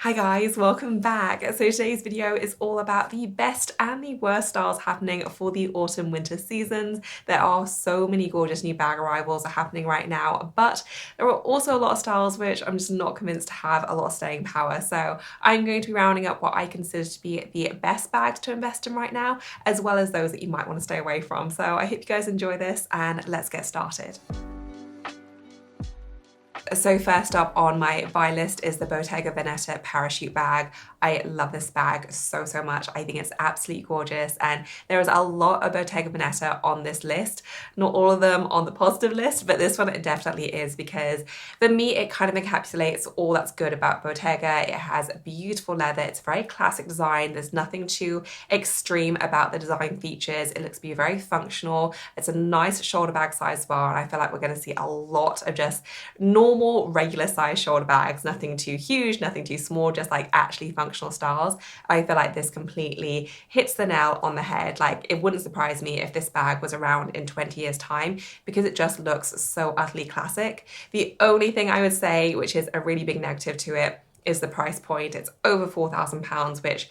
Hi guys, welcome back. So today's video is all about the best and the worst styles happening for the autumn winter seasons. There are so many gorgeous new bag arrivals happening right now, but there are also a lot of styles which I'm just not convinced have a lot of staying power. So I'm going to be rounding up what I consider to be the best bags to invest in right now, as well as those that you might want to stay away from. So I hope you guys enjoy this and let's get started. So first up on my buy list is the Bottega Veneta parachute bag. I love this bag so much. I think it's absolutely gorgeous, and there is a lot of Bottega Veneta on this list. Not all of them on the positive list, but this one it definitely is, because for me it kind of encapsulates all that's good about Bottega. It has beautiful leather, it's very classic design, there's nothing too extreme about the design features. It looks to be very functional. It's a nice shoulder bag size as well, and I feel like we're going to see a lot of just normal regular size shoulder bags, nothing too huge, nothing too small, just like actually functional styles. I feel like this completely hits the nail on the head. Like, it wouldn't surprise me if this bag was around in 20 years time, because it just looks so utterly classic. The only thing I would say, which is a really big negative to it, is the price point. It's over £4,000, which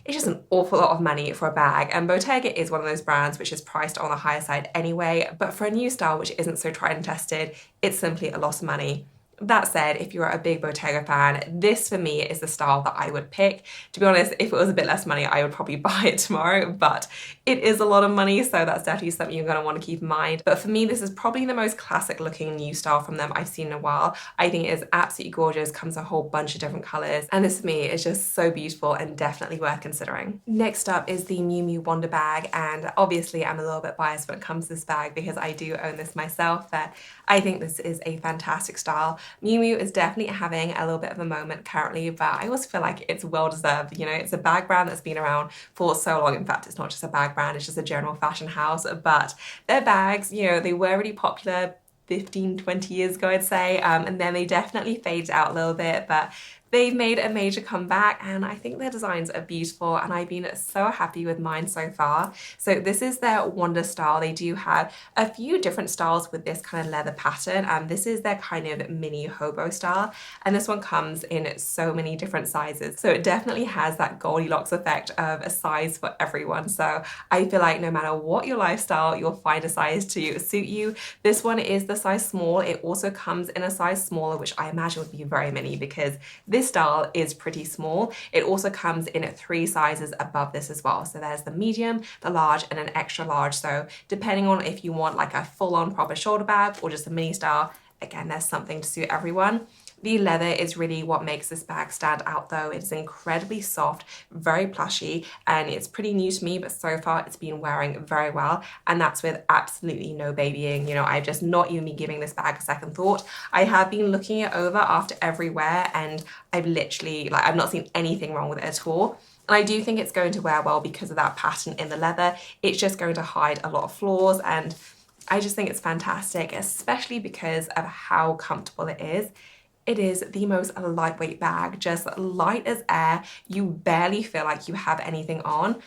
is just an awful lot of money for a bag. And Bottega is one of those brands which is priced on the higher side anyway, but for a new style which isn't so tried and tested, it's simply a lot of money. That said, if you're a big Bottega fan, this for me is the style that I would pick. To be honest, if it was a bit less money, I would probably buy it tomorrow, but it is a lot of money, so that's definitely something you're going to want to keep in mind. But for me, this is probably the most classic looking new style from them I've seen in a while. I think it is absolutely gorgeous, comes a whole bunch of different colours, and this for me is just so beautiful and definitely worth considering. Next up is the Miu Miu Wander bag, and obviously I'm a little bit biased when it comes to this bag because I do own this myself, but I think this is a fantastic style. Miu Miu is definitely having a little bit of a moment currently, but I always feel like it's well deserved. You know, it's a bag brand that's been around for so long. In fact, it's not just a bag brand, it's just a general fashion house, but their bags, you know, they were really popular 15, 20 years ago, I'd say, and then they definitely faded out a little bit, but they've made a major comeback, and I think their designs are beautiful, and I've been so happy with mine so far. So this is their Wander style. They do have a few different styles with this kind of leather pattern, and this is their kind of mini hobo style, and this one comes in so many different sizes. So it definitely has that Goldilocks effect of a size for everyone. So I feel like no matter what your lifestyle, you'll find a size to suit you. This one is the size small. It also comes in a size smaller, which I imagine would be very many, because this style is pretty small. It also comes in 3 sizes above this as well. So there's the medium, the large, and an extra large. So depending on if you want like a full-on proper shoulder bag or just a mini style, again, there's something to suit everyone. The leather is really what makes this bag stand out though. It's incredibly soft, very plushy, and it's pretty new to me, but so far it's been wearing very well, and that's with absolutely no babying. You know, I've just not even been giving this bag a second thought. I have been looking it over after every wear, and I've literally, like, I've not seen anything wrong with it at all. And I do think it's going to wear well because of that pattern in the leather. It's just going to hide a lot of flaws, and I just think it's fantastic, especially because of how comfortable it is. It is the most lightweight bag, just light as air. You barely feel like you have anything on.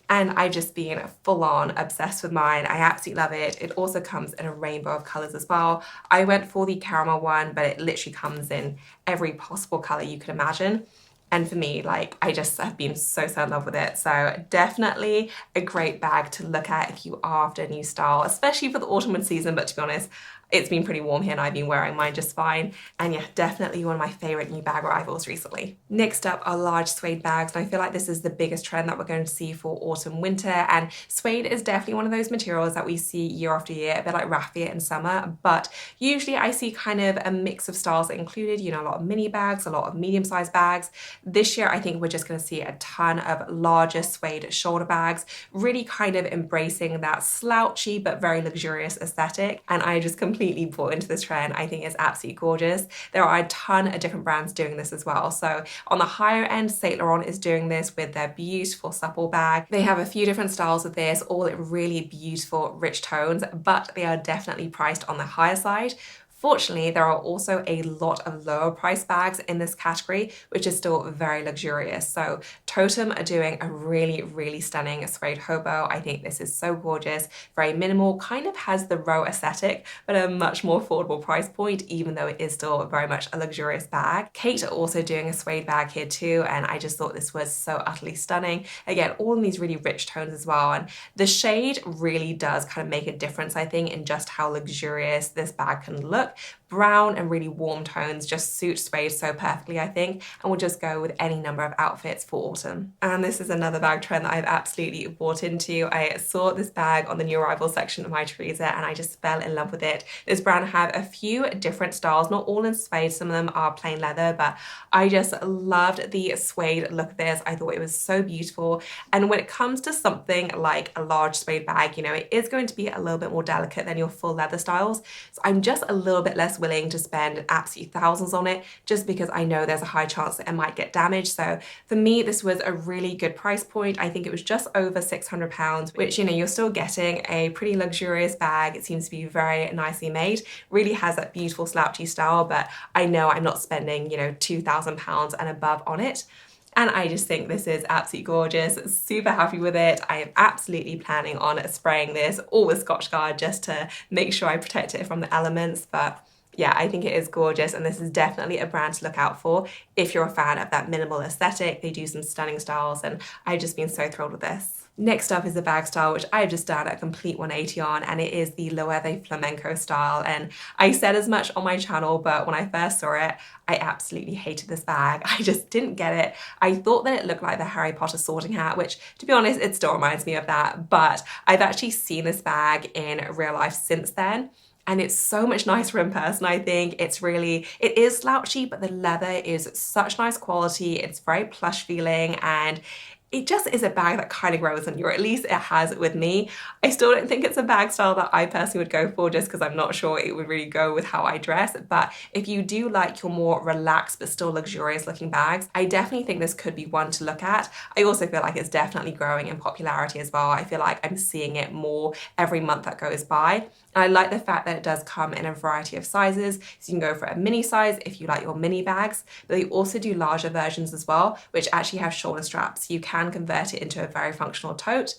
And I've just been full on obsessed with mine. I absolutely love it. It also comes in a rainbow of colors as well. I went for the caramel one, but it literally comes in every possible color you could imagine. And for me, like, I just have been so in love with it. So definitely a great bag to look at if you are after a new style, especially for the autumn season. But to be honest, it's been pretty warm here and I've been wearing mine just fine. And yeah, definitely one of my favorite new bag arrivals recently. Next up are large suede bags. And I feel like this is the biggest trend that we're going to see for autumn winter. And suede is definitely one of those materials that we see year after year, a bit like raffia in summer. But usually I see kind of a mix of styles included, you know, a lot of mini bags, a lot of medium-sized bags. This year, I think we're just going to see a ton of larger suede shoulder bags, really kind of embracing that slouchy but very luxurious aesthetic. And I just completely bought into this trend. I think it's absolutely gorgeous. There are a ton of different brands doing this as well. So on the higher end, Saint Laurent is doing this with their beautiful supple bag. They have a few different styles of this, all in really beautiful, rich tones, but they are definitely priced on the higher side. Fortunately, there are also a lot of lower price bags in this category, which is still very luxurious. So Totem are doing a really stunning suede hobo. I think this is so gorgeous, very minimal, kind of has the row aesthetic, but a much more affordable price point, even though it is still very much a luxurious bag. Kate are also doing a suede bag here too, and I just thought this was so utterly stunning. Again, all in these really rich tones as well, and the shade really does kind of make a difference, I think, in just how luxurious this bag can look. Brown and really warm tones just suit suede so perfectly, I think, and will just go with any number of outfits for autumn. And this is another bag trend that I've absolutely bought into. I saw this bag on the new arrival section of my Teresa and I just fell in love with it. This brand have a few different styles, not all in suede, some of them are plain leather, but I just loved the suede look of this. I thought it was so beautiful. And when it comes to something like a large suede bag, you know, it is going to be a little bit more delicate than your full leather styles. So I'm just a little bit less willing to spend absolute thousands on it, just because I know there's a high chance that it might get damaged. So for me, this was a really good price point. I think it was just over £600, which, you know, you're still getting a pretty luxurious bag. It seems to be very nicely made, really has that beautiful slouchy style, but I know I'm not spending, you know, £2,000 and above on it. And I just think this is absolutely gorgeous, super happy with it. I am absolutely planning on spraying this all with Scotchgard just to make sure I protect it from the elements. But yeah, I think it is gorgeous, and this is definitely a brand to look out for if you're a fan of that minimal aesthetic. They do some stunning styles, and I've just been so thrilled with this. Next up is the bag style, which I've just done a complete 180 on, and it is the Loewe Flamenco style. And I said as much on my channel, but when I first saw it, I absolutely hated this bag. I just didn't get it. I thought that it looked like the Harry Potter sorting hat, which, to be honest, it still reminds me of that. But I've actually seen this bag in real life since then, and it's so much nicer in person, I think. It is slouchy, but the leather is such nice quality. It's very plush feeling, and it just is a bag that kind of grows on you, or at least it has with me. I still don't think it's a bag style that I personally would go for, just because I'm not sure it would really go with how I dress. But if you do like your more relaxed but still luxurious looking bags, I definitely think this could be one to look at. I also feel like it's definitely growing in popularity as well. I feel like I'm seeing it more every month that goes by. And I like the fact that it does come in a variety of sizes. So you can go for a mini size if you like your mini bags, but they also do larger versions as well, which actually have shoulder straps. You can convert it into a very functional tote.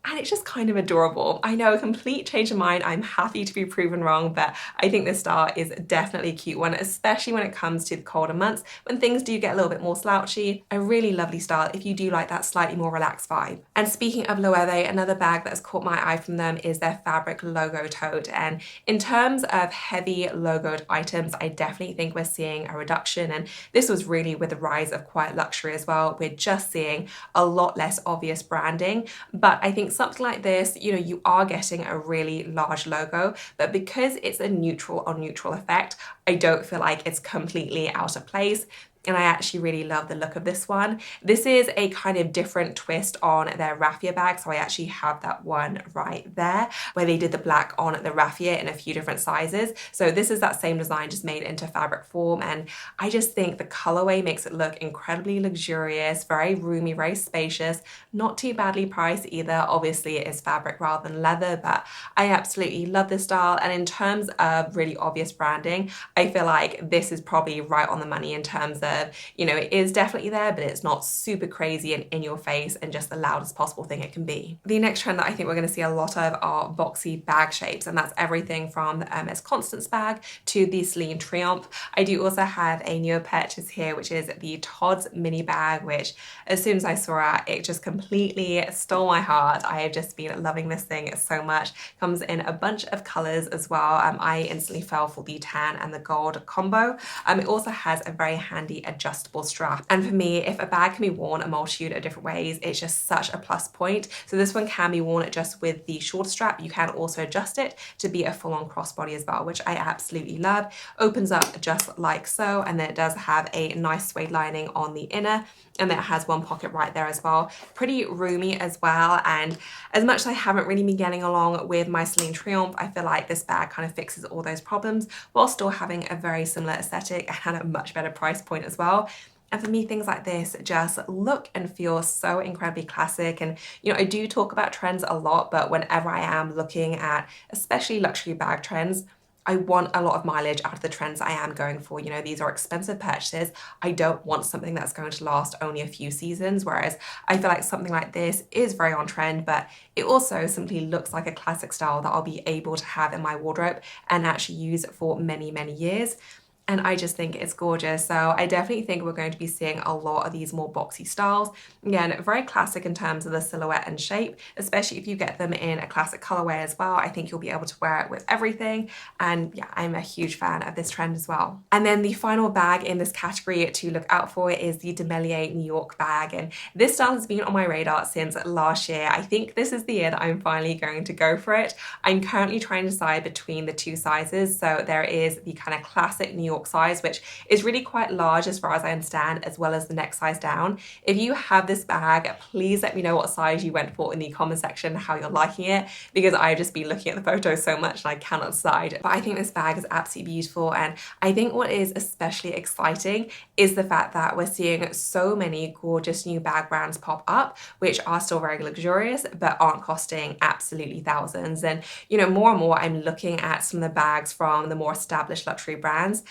And it's just kind of adorable. I know, a complete change of mind. I'm happy to be proven wrong, but I think this style is definitely a cute one, especially when it comes to the colder months, when things do get a little bit more slouchy. A really lovely style if you do like that slightly more relaxed vibe. And speaking of Loewe, another bag that has caught my eye from them is their fabric logo tote. And in terms of heavy logoed items, I definitely think we're seeing a reduction. And this was really with the rise of quiet luxury as well. We're just seeing a lot less obvious branding, but I think something like this, you know, you are getting a really large logo, but because it's a neutral on neutral effect, I don't feel like it's completely out of place. And I actually really love the look of this one. This is a kind of different twist on their raffia bag. So I actually have that one right there, where they did the black on the raffia in a few different sizes. So this is that same design, just made into fabric form. And I just think the colorway makes it look incredibly luxurious, very roomy, very spacious, not too badly priced either. Obviously it is fabric rather than leather, but I absolutely love this style. And in terms of really obvious branding, I feel like this is probably right on the money in terms of, you know, it is definitely there, but it's not super crazy and in your face and just the loudest possible thing it can be. The next trend that I think we're going to see a lot of are boxy bag shapes, and that's everything from the Hermes Constance bag to the Celine Triomphe. I do also have a newer purchase here, which is the Totes mini bag, which as soon as I saw it just completely stole my heart. I have just been loving this thing so much. Comes in a bunch of colors as well. I instantly fell for the tan and the gold combo. It also has a very handy adjustable strap, and for me, if a bag can be worn a multitude of different ways, it's just such a plus point. So this one can be worn just with the short strap. You can also adjust it to be a full-on crossbody as well, which I absolutely love. Opens up just like so, and then it does have a nice suede lining on the inner, and then it has one pocket right there as well. Pretty roomy as well, and as much as I haven't really been getting along with my Celine Triomphe, I feel like this bag kind of fixes all those problems while still having a very similar aesthetic and a much better price point as well. And for me, things like this just look and feel so incredibly classic. And, you know, I do talk about trends a lot, but whenever I am looking at especially luxury bag trends, I want a lot of mileage out of the trends I am going for. You know, these are expensive purchases. I don't want something that's going to last only a few seasons, whereas I feel like something like this is very on trend, but it also simply looks like a classic style that I'll be able to have in my wardrobe and actually use for many, many years. And I just think it's gorgeous. So I definitely think we're going to be seeing a lot of these more boxy styles. Again, very classic in terms of the silhouette and shape, especially if you get them in a classic colorway as well. I think you'll be able to wear it with everything. And yeah, I'm a huge fan of this trend as well. And then the final bag in this category to look out for is the Demellier New York bag. And this style has been on my radar since last year. I think this is the year that I'm finally going to go for it. I'm currently trying to decide between the two sizes. So there is the kind of classic New York size, which is really quite large as far as I understand, as well as the next size down. If you have this bag, please let me know what size you went for in the comment section, how you're liking it, because I've just been looking at the photos so much and I cannot decide. But I think this bag is absolutely beautiful, and I think what is especially exciting is the fact that we're seeing so many gorgeous new bag brands pop up, which are still very luxurious, but aren't costing absolutely thousands. And you know, more and more I'm looking at some of the bags from the more established luxury brands,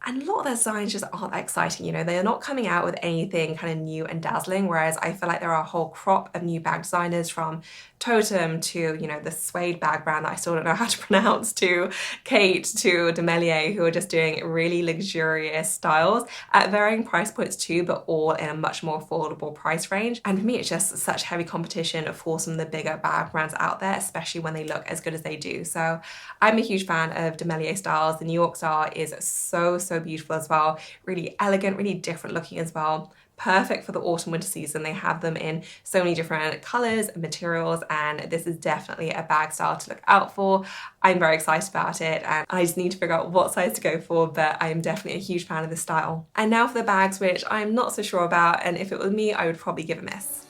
and a lot of their designs just aren't that exciting. You know, they're not coming out with anything kind of new and dazzling, whereas I feel like there are a whole crop of new bag designers, from Totem to, you know, the suede bag brand that I still don't know how to pronounce, to Kate, to Demellier, who are just doing really luxurious styles at varying price points too, but all in a much more affordable price range. And for me, it's just such heavy competition for some of the bigger bag brands out there, especially when they look as good as they do. So I'm a huge fan of Demellier styles. The New York style is so beautiful as well. Really elegant, really different looking as well. Perfect for the autumn winter season. They have them in so many different colors and materials, and this is definitely a bag style to look out for. I'm very excited about it, and I just need to figure out what size to go for, but I'm definitely a huge fan of this style. And now for the bags, which I'm not so sure about, and if it was me, I would probably give a miss.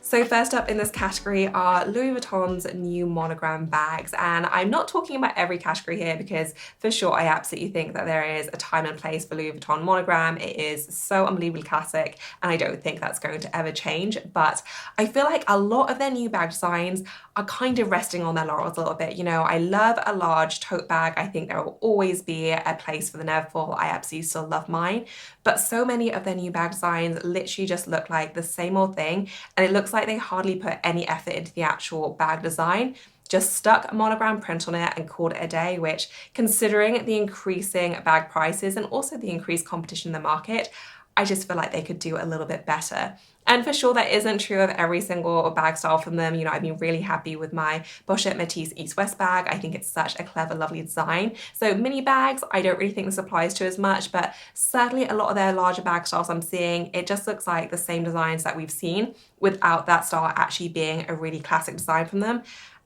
So first up in this category are Louis Vuitton's new monogram bags, and I'm not talking about every category here because for sure I absolutely think that there is a time and place for Louis Vuitton monogram. It is so unbelievably classic and I don't think that's going to ever change, but I feel like a lot of their new bag designs are kind of resting on their laurels a little bit. You know, I love a large tote bag. I think there will always be a place for the Neverfull. I absolutely still love mine, but so many of their new bag designs literally just look like the same old thing, and it looks like they hardly put any effort into the actual bag design, just stuck a monogram print on it and called it a day, which, considering the increasing bag prices and also the increased competition in the market, I just feel like they could do a little bit better. And for sure, that isn't true of every single bag style from them. You know, I've been really happy with my Pochette Métis East-West bag. I think it's such a clever, lovely design. So mini bags, I don't really think this applies to as much, but certainly a lot of their larger bag styles I'm seeing, it just looks like the same designs that we've seen without that style actually being a really classic design from them.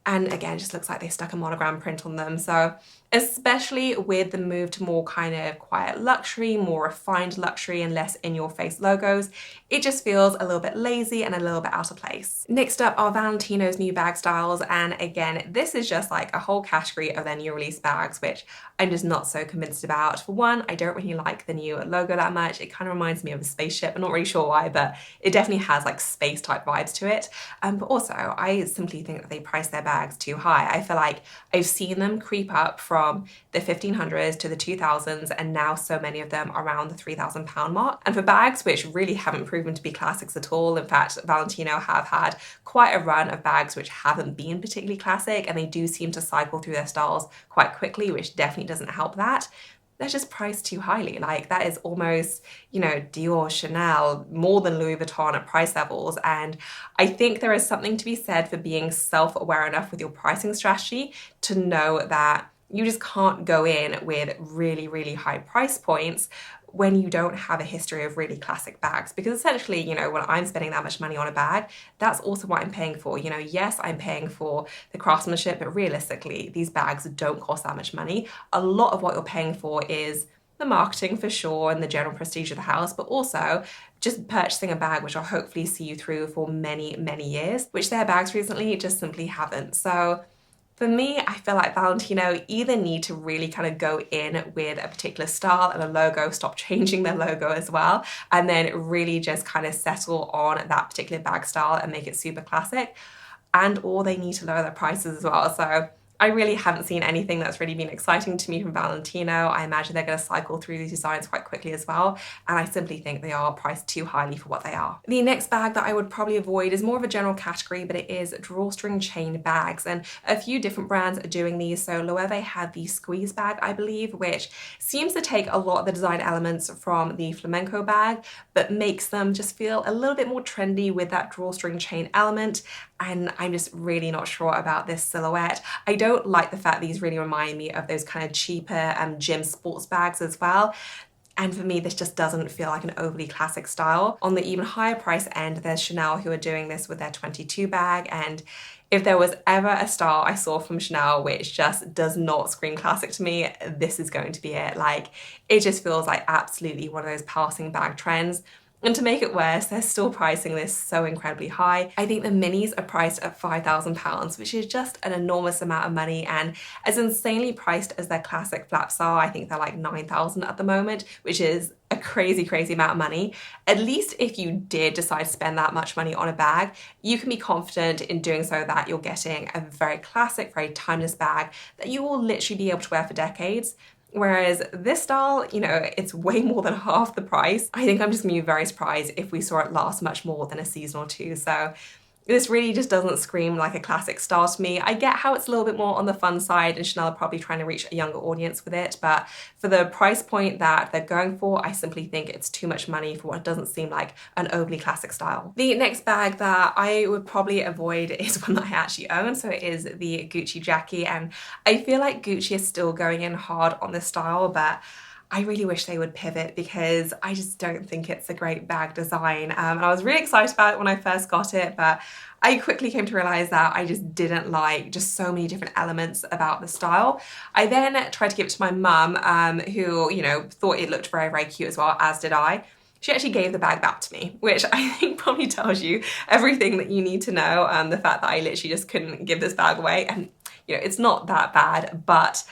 And again, it just looks like they stuck a monogram print on them. So especially with the move to more kind of quiet luxury, more refined luxury and less in-your-face logos, it just feels a little bit lazy and a little bit out of place. Next up are Valentino's new bag styles, and again, this is just like a whole category of their new release bags, which I'm just not so convinced about. For one, I don't really like the new logo that much. It kind of reminds me of a spaceship. I'm not really sure why, but it definitely has like space type vibes to it. But also, I simply think that they price their bags too high. I feel like I've seen them creep up from the 1500s to the 2000s, and now so many of them around the £3,000 mark. And for bags which really haven't proven to be classics at all, in fact, Valentino have had quite a run of bags which haven't been particularly classic, and they do seem to cycle through their styles quite quickly, which definitely doesn't help that. They're just priced too highly. Like, that is almost, you know, Dior, Chanel, more than Louis Vuitton at price levels. And I think there is something to be said for being self-aware enough with your pricing strategy to know that you just can't go in with really high price points when you don't have a history of really classic bags. Because essentially, you know, when I'm spending that much money on a bag, that's also what I'm paying for. You know, yes, I'm paying for the craftsmanship, but realistically, these bags don't cost that much money. A lot of what you're paying for is the marketing for sure and the general prestige of the house, but also just purchasing a bag which will hopefully see you through for many years, which their bags recently just simply haven't. So for me, I feel like Valentino either need to really kind of go in with a particular style and a logo, stop changing their logo as well, and then really just kind of settle on that particular bag style and make it super classic, and or they need to lower their prices as well. So I really haven't seen anything that's really been exciting to me from Valentino. I imagine they're going to cycle through these designs quite quickly as well, and I simply think they are priced too highly for what they are. The next bag that I would probably avoid is more of a general category, but it is drawstring chain bags, and a few different brands are doing these. So Loewe had the squeeze bag, I believe, which seems to take a lot of the design elements from the flamenco bag, but makes them just feel a little bit more trendy with that drawstring chain element. And I'm just really not sure about this silhouette. I don't like the fact these really remind me of those kind of cheaper gym sports bags as well. And for me, this just doesn't feel like an overly classic style. On the even higher price end, there's Chanel who are doing this with their 22 bag. And if there was ever a style I saw from Chanel which just does not scream classic to me, this is going to be it. Like, it just feels like absolutely one of those passing bag trends. And to make it worse, they're still pricing this so incredibly high. I think the minis are priced at £5,000, which is just an enormous amount of money, and as insanely priced as their classic flaps are, I think they're like £9,000 at the moment, which is a crazy, crazy amount of money. At least if you did decide to spend that much money on a bag, you can be confident in doing so that you're getting a very classic, very timeless bag that you will literally be able to wear for decades. Whereas this style, you know, it's way more than half the price. I think I'm just gonna be very surprised if we saw it last much more than a season or two. So this really just doesn't scream like a classic style to me. I get how it's a little bit more on the fun side and Chanel are probably trying to reach a younger audience with it, but for the price point that they're going for, I simply think it's too much money for what doesn't seem like an overly classic style. The next bag that I would probably avoid is one that I actually own, so it is the Gucci Jackie, and I feel like Gucci is still going in hard on this style, but I really wish they would pivot because I just don't think it's a great bag design. And I was really excited about it when I first got it, but I quickly came to realize that I just didn't like just so many different elements about the style. I then tried to give it to my mum, who, you know, thought it looked very, very cute as well, as did I. She actually gave the bag back to me, which I think probably tells you everything that you need to know. The fact that I literally just couldn't give this bag away, and you know, it's not that bad, but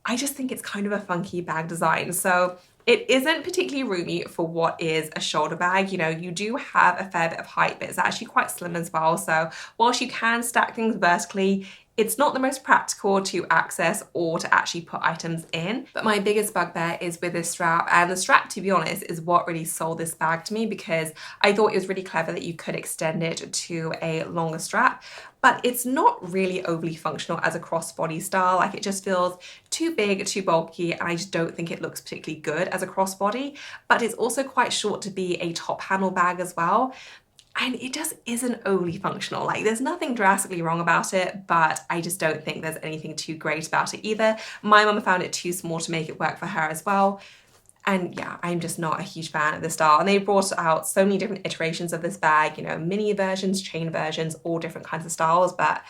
I just think it's kind of a funky bag design. So it isn't particularly roomy for what is a shoulder bag. You know, you do have a fair bit of height, but it's actually quite slim as well. So whilst you can stack things vertically, it's not the most practical to access or to actually put items in. But my biggest bugbear is with this strap, and the strap, to be honest, is what really sold this bag to me because I thought it was really clever that you could extend it to a longer strap, but it's not really overly functional as a crossbody style. Like, it just feels too big, too bulky, and I just don't think it looks particularly good as a crossbody. But it's also quite short to be a top handle bag as well. And it just isn't overly functional. Like, there's nothing drastically wrong about it, but I just don't think there's anything too great about it either. My mum found it too small to make it work for her as well. And yeah, I'm just not a huge fan of this style. And they brought out so many different iterations of this bag, you know, mini versions, chain versions, all different kinds of styles, but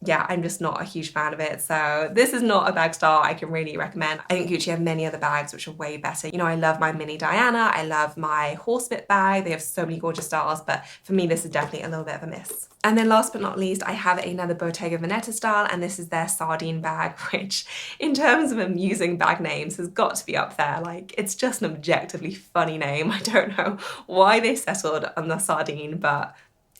yeah, I'm just not a huge fan of it. So this is not a bag style I can really recommend. I think Gucci have many other bags which are way better. You know, I love my mini Diana, I love my horsebit bag. They have so many gorgeous styles, but for me, this is definitely a little bit of a miss. And then last but not least, I have another Bottega Veneta style, and this is their sardine bag, which in terms of amusing bag names has got to be up there. Like, it's just an objectively funny name. I don't know why they settled on the sardine, but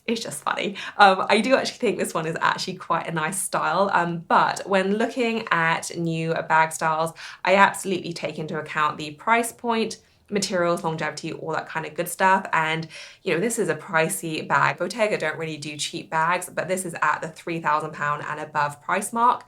it's just funny. I do actually think this one is actually quite a nice style, but when looking at new bag styles, I absolutely take into account the price point, materials, longevity, all that kind of good stuff. And you know, this is a pricey bag. Bottega don't really do cheap bags, but this is at the £3,000 and above price mark,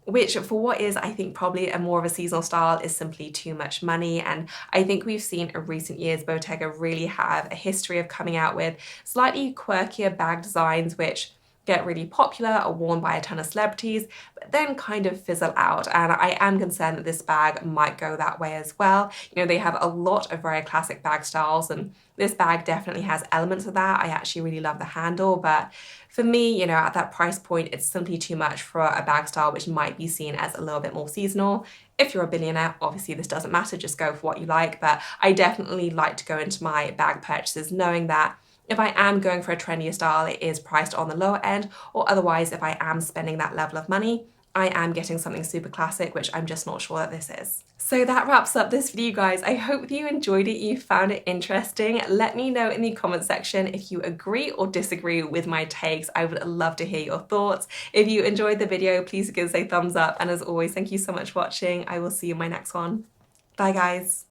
which for what is, I think, probably a more of a seasonal style is simply too much money. And I think we've seen in recent years Bottega really have a history of coming out with slightly quirkier bag designs which get really popular, are worn by a ton of celebrities, but then kind of fizzle out. And I am concerned that this bag might go that way as well. You know, they have a lot of very classic bag styles, and this bag definitely has elements of that. I actually really love the handle, but for me, you know, at that price point, it's simply too much for a bag style which might be seen as a little bit more seasonal. If you're a billionaire, obviously this doesn't matter, just go for what you like, but I definitely like to go into my bag purchases knowing that if I am going for a trendier style, it is priced on the lower end, or otherwise, if I am spending that level of money, I am getting something super classic, which I'm just not sure that this is. So that wraps up this video, guys. I hope you enjoyed it, you found it interesting. Let me know in the comment section if you agree or disagree with my takes. I would love to hear your thoughts. If you enjoyed the video, please give us a thumbs up. And as always, thank you so much for watching. I will see you in my next one. Bye, guys.